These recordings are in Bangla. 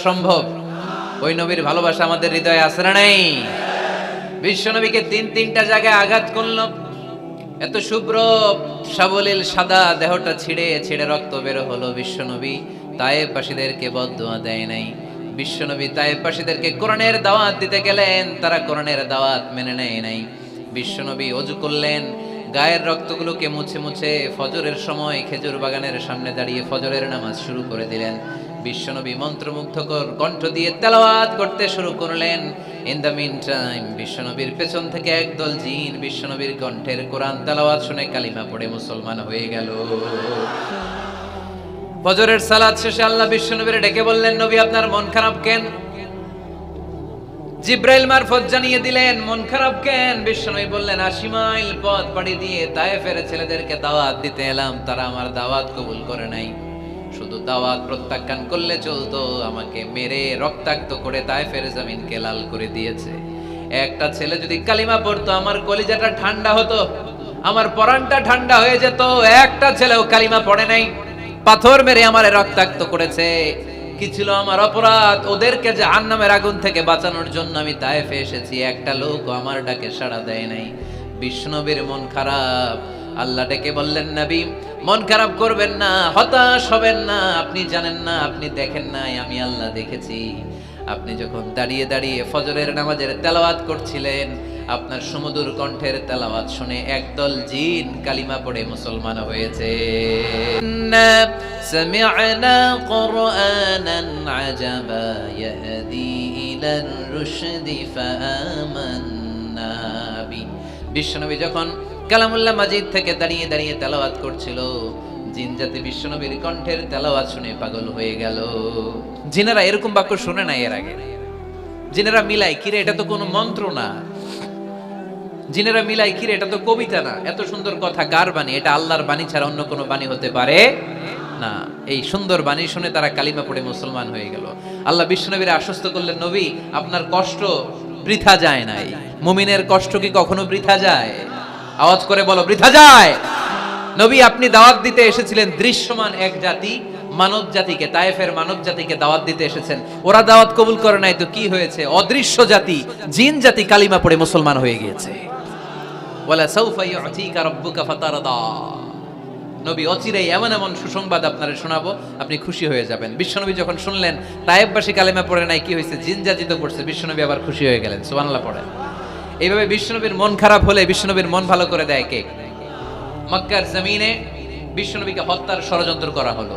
সম্ভব? ওই নবীর ভালোবাসা আমাদের হৃদয়ে আছে না নাই? বিশ্ব নবীকে তিনটা জায়গায় আঘাত করল। এত শুভ্র সাবলীল সাদা দেহটা ছিঁড়ে ছিঁড়ে রক্ত বের হলো। বিশ্ব নবী তায়েফবাসীদেরকে বদদুয়া দেয় নাই। বিশ্ব নবী তায়েফবাসীদেরকে কোরআনের দাওয়াত দিতে গেলেন, তারা কোরআনের দাওয়াত মেনে নেয় নাই। বিশ্ব নবী ওযু করলেন, গায়ের রক্তগুলোকে মুছে মুছে ফজরের সময় খেজুর বাগানের সামনে দাঁড়িয়ে ফজরের নামাজ শুরু করে দিলেন। বিশ্বনবী মন্ত্রমুগ্ধকর কণ্ঠ দিয়ে তেলাওয়াত করতে শুরু করলেন। ইন দ্য মিন টাইম বিশ্বনবীর পেছন থেকে একদল জিন বিশ্বনবীর কণ্ঠের কোরআন তেলাওয়াত শুনে কালিমা পড়ে মুসলমান হয়ে গেল। ফজরের সালাত শেষে আল্লাহ বিশ্বনবীর ডেকে বললেন, নবী আপনার মন খারাপ কেন? জিব্রাইল মারফত জানিয়ে দিলেন মন খারাপ কেন? বিশ্বনবী বললেন, ৮০ মাইল পথ পাড়ি দিয়ে তায়েফের ছেলেদেরকে দাওয়াত দিতে এলাম, তারা আমার দাওয়াত কবুল করে নাই। শুধু দাওয়াত প্রত্যাখ্যান করলে চলতো, আমাকে মেরে রক্তাক্ত করে তায়েফের জমিনকে লাল করে দিয়েছে। একটা ছেলে যদি কালিমা পড়তো আমার কলিজাটা ঠান্ডা হতো, আমার পরানটা ঠান্ডা হয়ে যেত। একটা ছেলেও কালিমা পড়ে নাই, পাথর মেরে আমারে রক্তাক্ত করেছে। কি ছিল আমার অপরাধ? ওদেরকে জাহান্নামের আগুন থেকে বাঁচানোর জন্য আমি তায়েফে এসেছি, একটা লোকও আমার ডাকে সাড়া দেয় নাই। বিষ্ণুবীর মন খারাপ। আল্লাহ ডেকে বললেন, নবী মন খারাপ করবেন না, হতাশ হবেন না। আপনি জানেন না, আপনি দেখেন নাই, আমি আল্লাহ দেখেছি। আপনি যখন দাঁড়িয়ে দাঁড়িয়ে ফজরের নামাজের তেলাওয়াত করছিলেন, আপনার সুমধুর কণ্ঠের তেলাওয়াত শুনে একদল জিন কালিমা পড়ে মুসলমান হয়েছে। সামি'না কুরআনান আজাবা ইয়াহদি ইলার রুশদি ফাআমান্না বি। বিশ্বনবী যখন কালামুল্লাহ মাজিদ থেকে দাঁড়িয়ে দাঁড়িয়ে তেলাওয়াত করছিল, জিন জাতি বিশ্বনবীর কণ্ঠের তেলাওয়াত শুনে পাগল হয়ে গেল। জিনেরা এরকম বাক্য শুনে নাই এর আগে। জিনেরা মিলাই, কিরে এটা তো কোনো মন্ত্র না। জিনেরা মিলাই, কিরে এটা তো কবিতা না। এত সুন্দর কথা কার বাণী? এটা আল্লাহর বাণী ছাড়া অন্য কোনো বাণী হতে পারে না। এই সুন্দর বাণী শুনে তারা কালিমা পড়ে মুসলমান হয়ে গেল। আল্লাহ বিশ্বনবীর আশ্বস্ত করলেন, নবী আপনার কষ্ট বৃথা যায় নাই। মুমিনের কষ্ট কি কখনো বৃথা যায়? আওয়াজ করে বলো, বৃথা যায়। নবী আপনি দাওয়াত দিতে এসেছিলেন দৃশ্যমান এক জাতি, মানব জাতিকে, তায়েফের মানব জাতিকে দাওয়াত দিতে এসেছেন। ওরা দাওয়াত কবুল করে নাই তো কি হয়েছে? অদৃশ্য জাতি, জিন জাতি কালিমা পড়ে মুসলমান হয়ে গিয়েছে। ওয়ালা সাউফা ইউতিকা রাব্বুকা ফাতারদা। নবী অচিরেই এমন এমন সুসংবাদ আপনারে শোনাবো, আপনি খুশি হয়ে যাবেন। বিশ্বনবী যখন শুনলেন তায়েফবাসী কালিমা পড়ে নাই, কি হয়েছে? জিন জাতি তো পড়ছে। বিশ্বনবী আবার খুশি হয়ে গেলেন। সুবহানাল্লাহ পড়েন। এইভাবে বিশ্বনবীর মন খারাপ হলে বিশ্বনবীর মন ভালো করে দেয় কে? মক্কার জমিনে বিশ্বনবীকে হত্যার ষড়যন্ত্র করা হলো।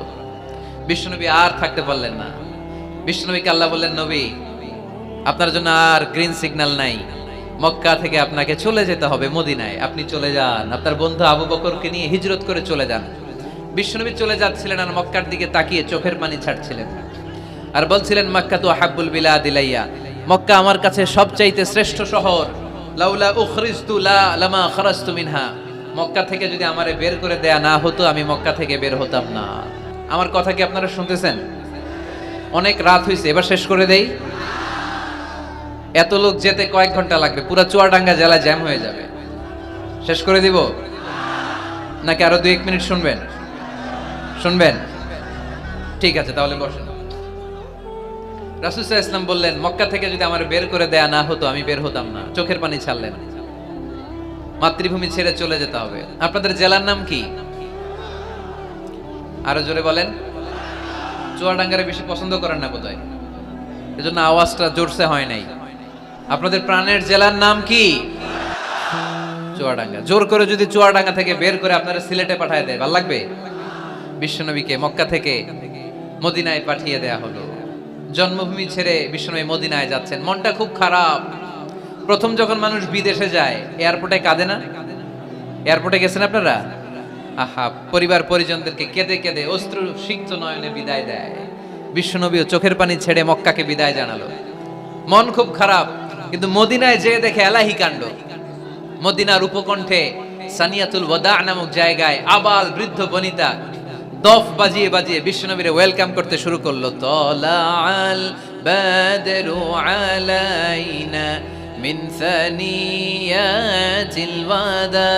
বিশ্বনবী আর থাকতে পারলেন না। বিশ্বনবীকে আল্লাহ বললেন, নবী আপনার জন্য আর গ্রিন সিগন্যাল নাই, মক্কা থেকে আপনাকে চলে যেতে হবে মদিনায়। আপনি চলে যান, আপনার বন্ধু আবু বকরকে নিয়ে হিজরত করে চলে যান। বিশ্বনবী চলে যাচ্ছিলেন আর মক্কার দিকে তাকিয়ে চোখের পানি ছাড়ছিলেন আর বলছিলেন, মক্কা তো হাব্বুল বিলাদ ইলাইয়া, মক্কা আমার কাছে সবচাইতে শ্রেষ্ঠ শহর। লাউলা উখরিজতু লামা খারাজতু মিনহা, মক্কা থেকে যদি আমারে বের করে দেয়া না হতো আমি মক্কা থেকে বের হতাম না। আমার কথা কি আপনারা শুনতেছেন? অনেক রাত হয়েছে, এবার শেষ করে দেই। এত লোক যেতে কয়েক ঘন্টা লাগবে, পুরো চুয়াডাঙ্গা জেলা জ্যাম হয়ে যাবে। শেষ করে দিব নাকি আরো 2-1 মিনিট শুনবেন? শুনবেন? ঠিক আছে, তাহলে বসেন। রাসূল সাল্লাল্লাহু আলাইহি ওয়াসাল্লাম বললেন, মক্কা থেকে যদি আমার বের করে দেয়া না হতো আমি বের হতাম না। চোখের পানি ছাড়লেন। মাতৃভূমি ছেড়ে চলে যেতে হবে। আপনাদের জেলার নাম কি? আরো জোরে বলেন। চুয়াডাঙ্গারে বেশি পছন্দ করেন না বোধহয়, এজন্য আওয়াজটা জোরসে হয় নাই। আপনাদের প্রাণের জেলার নাম কি? চুয়াডাঙ্গা। জোর করে যদি চুয়াডাঙ্গা থেকে বের করে আপনারা সিলেটে পাঠিয়ে দেয়, ভালো লাগবে? বিশ্বনবীকে মক্কা থেকে মদিনায় পাঠিয়ে দেয়া হলো। জন্মভূমি ছেড়ে বিশ্বনবী মদিনায় যাচ্ছেন, মনটা খুব খারাপ। প্রথম যখন মানুষ বিদেশে যায় এয়ারপোর্টে কাঁদে না? এয়ারপোর্টে গেছেন আপনারা? আহা, পরিবার পরিজনদেরকে কেঁদে কেঁদে অশ্রু সিক্ত নয়নে বিদায় দেয়। বিশ্বনবীও চোখের পানি ছেড়ে মক্কাকে বিদায় জানালো। মন খুব খারাপ, কিন্তু মদিনায় যেয়ে দেখে এলাহি কাণ্ড। মদিনার উপকণ্ঠে সানিয়াতুল ওয়াদা নামক জায়গায় আবাল বৃদ্ধ বনিতা দফ বাজিয়ে বাজিয়ে বিশ্বনবীরে ওয়েলকাম করতে শুরু করলো। তলাআল বাদরু আলাইনা মিন সানিয়াতিল ওয়াদা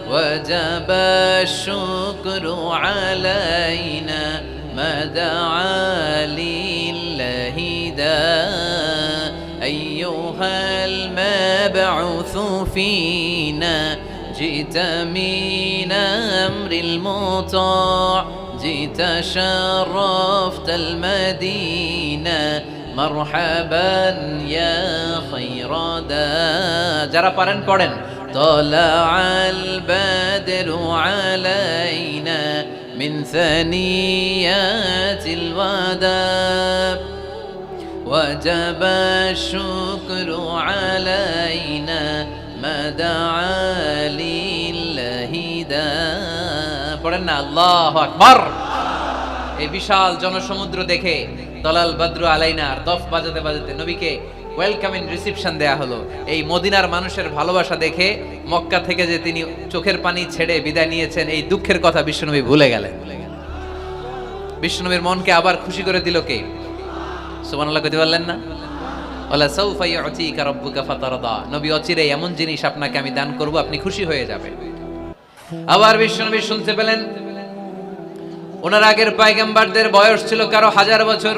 ওয়াজাবা শুকরু আলাইনা মা দাআ লিল الفداء أيها المبعوث فينا جئت من أمر المطاع جئت شرفت المدينة مرحبا يا خير داء যারা পারেন পড়েন طلع البدر علينا من ثنيات الوداع وجب الشكر علينا ما دعا لله داع পড়েন না আল্লাহু আকবার। এই বিশাল জনসমুদ্র দেখে তলাল বদরু আলাইনার দফ বাজাতে বাজাতে নবীকে ওয়েলকামিং রিসিপশন দেয়া হলো। এই মদিনার মানুষের ভালোবাসা দেখে মক্কা থেকে যে তিনি চোখের পানি ছেড়ে বিদায় নিয়েছেন এই দুঃখের কথা বিশ্বনবী ভুলে গেলেন। বিশ্বনবীর মনকে আবার খুশি করে দিল কে? সুবহানাল্লাহ কইতে পারলেন না? ওয়ালা সাউফা ইউতিকা রাব্বুকা ফাতারদা। নবী অচিরে এমন জিনিস আপনাকে আমি দান করব আপনি খুশি হয়ে যাবেন। আবার বিশ্বনবী শুনতে পেলেন ওনার আগের পয়গম্বরদের বয়স ছিল কারো 1000 বছর,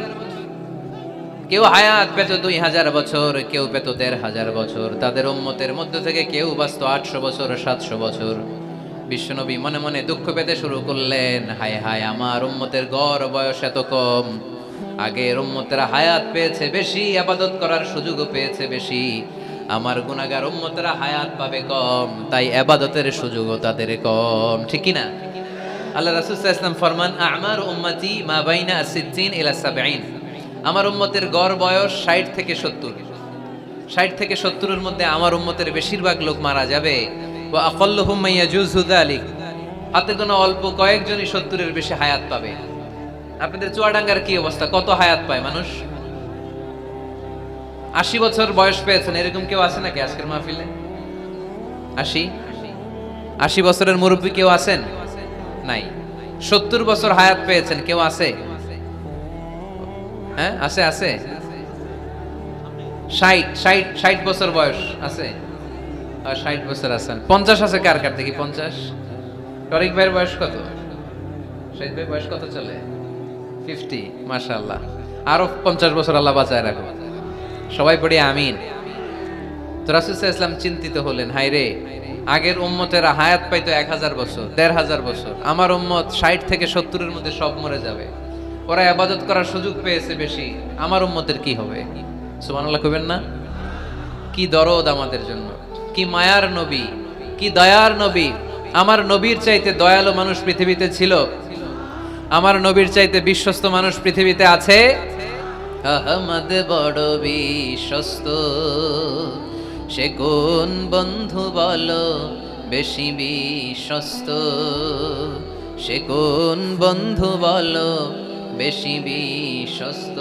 কেউ হায়াত পেত 2000 বছর, কেউ পেত 1500 বছর, তাদের উম্মতের মধ্য থেকে কেউ বাঁচত 800 বছর 700 বছর। বিশ্বনবী মনে মনে দুঃখ পেতে শুরু করলেন, হায় হায় আমার উম্মতের গড় বয়স এত কম, আগের উম্মতেরা হায়াত পেয়েছে বেশি, ইবাদত করার সুযোগও পেয়েছে বেশি, আমার গুনাহগার উম্মতেরা হায়াত পাবে কম, তাই ইবাদতের সুযোগও তাদের কম। ঠিক কি না? আল্লাহ রাসূল সাল্লাল্লাহু আলাইহি ওয়াসাল্লাম ফরমান আ'মার উম্মতি মা বাইনা 60 ইলা 70। আমার উম্মতের গড় বয়স 60 থেকে 70। 60 থেকে 70 এর মধ্যে আমার উম্মতের বেশিরভাগ লোক মারা যাবে। ওয়া আকাল্লুহুম মায়াজুযু যালিক, হাতে গোনা অল্প কয়েকজনই 70 এর বেশি হায়াত পাবে। আপনাদের চুয়াডাঙ্গার কি অবস্থা? কত হায়াত পায় মানুষ? 80 বছর বয়স পেয়েছেন এরকম কেউ আছে নাকি আজকের মাহফিলে? 80 বছরের মুরব্বী কেউ আছেন? নাই। 70 বছর হায়াত পেয়েছেন কেউ আছে? হ্যাঁ আছে আছে। 60 বছর বয়স আছে? আর 60 বছর আছেন। 50 আছে কার কার দেখি? 50। টরিক ভাইয়ের বয়স কত? শহীদ ভাই বয়স কত চলে? 50। মাশাআল্লাহ, আরো 50 বছর আল্লাহ বাঁচায় রাখো। সবাই পড়ি আমিন। তো রাসূল সাল্লাল্লাহু আলাইহি ওয়াসাল্লাম চিন্তিত হলেন, হায় রে, আগের উম্মতেরা হায়াত পাইতো 1000 বছর 1500 বছর, আমার উম্মত 60 থেকে 70 এর মধ্যে সব মরে যাবে, ওরা ইবাদত করার সুযোগ পেয়েছে বেশি, আমার উম্মতের কি হবে? সুবহানাল্লাহ কইবেন না? কি দরদ আমাদের জন্য, কি মায়ার নবী, কি দয়ার নবী। আমার নবীর চাইতে দয়ালু মানুষ পৃথিবীতে ছিল? আমার নবীর চাইতে বিশ্বস্ত মানুষ পৃথিবীতে আছে? আহমদ বড় বিশ্বস্ত, সে কোন বন্ধু বলো বেশি বিশ্বস্ত, সে কোন বন্ধু বলো বেশি বিশ্বস্ত,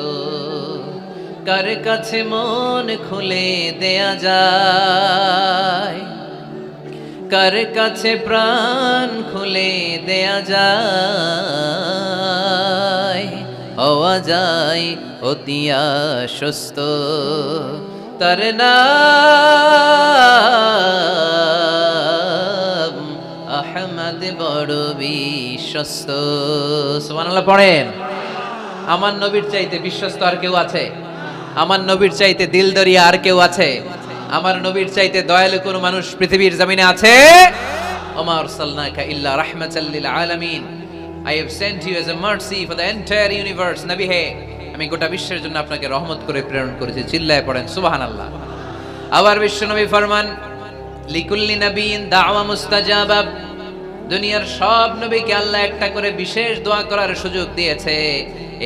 কার কাছে মন খুলে দেয়া যায়, কার কাছে প্রাণ খুলে দেয়া যায়, হওয়া যায় অতি আশ্বস্ত, তার নাম আহমদ বড় বিশ্বস্ত। সুবহানাল্লাহ পড়েন। আমার নবীর চাইতে বিশ্বস্ত আর কেউ আছে? আমার নবীর চাইতে দিলদরিয়া আর কেউ আছে? আমার নবীর চাইতে দয়ালু কোন মানুষ পৃথিবীর জমিনে আছে? ওমা আরসালনাকা ইল্লা রাহমাতাল লিল আলামিন, I have sent you as a mercy for the entire universe. নবী হে, আমি গোটা বিশ্বের জন্য আপনাকে রহমত করে প্রেরণ করেছি। চিল্লায় পড়েন সুবহানাল্লাহ। আবার বিশ্বনবী ফরমান লিকুল্লি নাবিয়িন দাওয়া মুস্তাজাবা, দুনিয়ার সব নবীকে আল্লাহ একটা করে বিশেষ দোয়া করার সুযোগ দিয়েছে।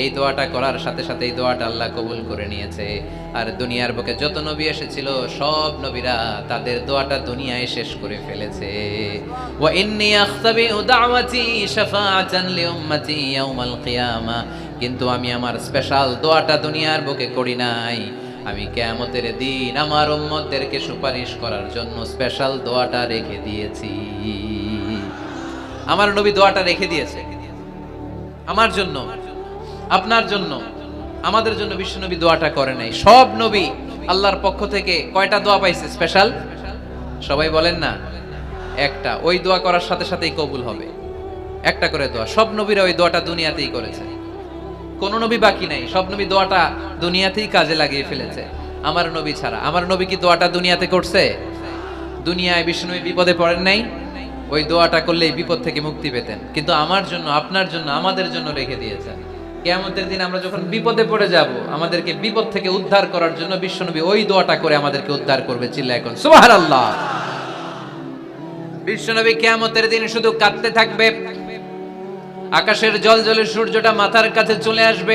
এই দোয়াটা করার সাথে সাথে এই দোয়াটা আল্লাহ কবুল করে নিয়েছে। আর দুনিয়ার বুকে যত নবী এসেছিল সব নবীরা তাদের দোয়াটা দুনিয়ায় শেষ করে ফেলেছে। ওয়া ইন্নী আখতাবিউ দাওয়াতি শাফাআতান লিউম্মতি ইয়াউমাল কিয়ামা, কিন্তু আমি আমার স্পেশাল দোয়াটা দুনিয়ার বুকে করি নাই, আমি কিয়ামতের দিন আমার উম্মতদেরকে সুপারিশ করার জন্য স্পেশাল দোয়াটা রেখে দিয়েছি। আমার নবী দোয়াটা রেখে দিয়েছে আমার জন্য, আপনার জন্য, আমাদের জন্য। বিশ্বনবী দোয়াটা করে নাই। সব নবী আল্লাহর পক্ষ থেকে কয়টা দোয়া পাইছে স্পেশাল? সবাই বলেন না? একটা। ওই দোয়া করার সাথে সাথেই কবুল হবে। একটা করে দোয়া, সব নবীরা ওই দোয়াটা দুনিয়াতেই করেছে। কোন নবী বাকি নাই, সব নবী দোয়াটা দুনিয়াতেই কাজে লাগিয়ে ফেলেছে, আমার নবী ছাড়া। আমার নবী কি দোয়াটা দুনিয়াতে করছে? দুনিয়ায় বিষ্ণু বিপদে পড়েন নাই, ওই দোয়াটা করলেই বিপদ থেকে মুক্তি পেতেন। কিন্তু আমার জন্য, আপনার জন্য, আমাদের জন্য রেখে দিয়েছেন। কিয়ামতের দিন আমরা যখন বিপদে পড়ে যাব, আমাদেরকে বিপদ থেকে উদ্ধার করার জন্য বিশ্বনবী ওই দোয়াটা করে আমাদেরকে উদ্ধার করবে। চিল্লায় এখন সুবহানাল্লাহ। বিশ্বনবী কিয়ামতের দিন শুধু কাঁদতে থাকবে, আকাশের জলজলে সূর্যটা মাথার কাছে চলে আসবে,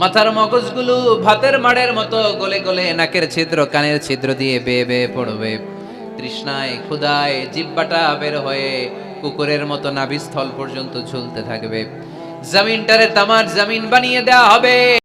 মাথার মগজগুলো ভাতের মাড়ের মতো গলে গলে নাকের ছিদ্র কানের ছিদ্র দিয়ে বেয়ে বেয়ে পড়বে। তৃষ্ণায় ক্ষুধায় জিহ্বাটা বের হয়ে কুকুরের মতো নাভিস্থল পর্যন্ত ঝুলতে থাকবে। জমিনটারে তামার জমিন বানিয়ে দেওয়া হবে।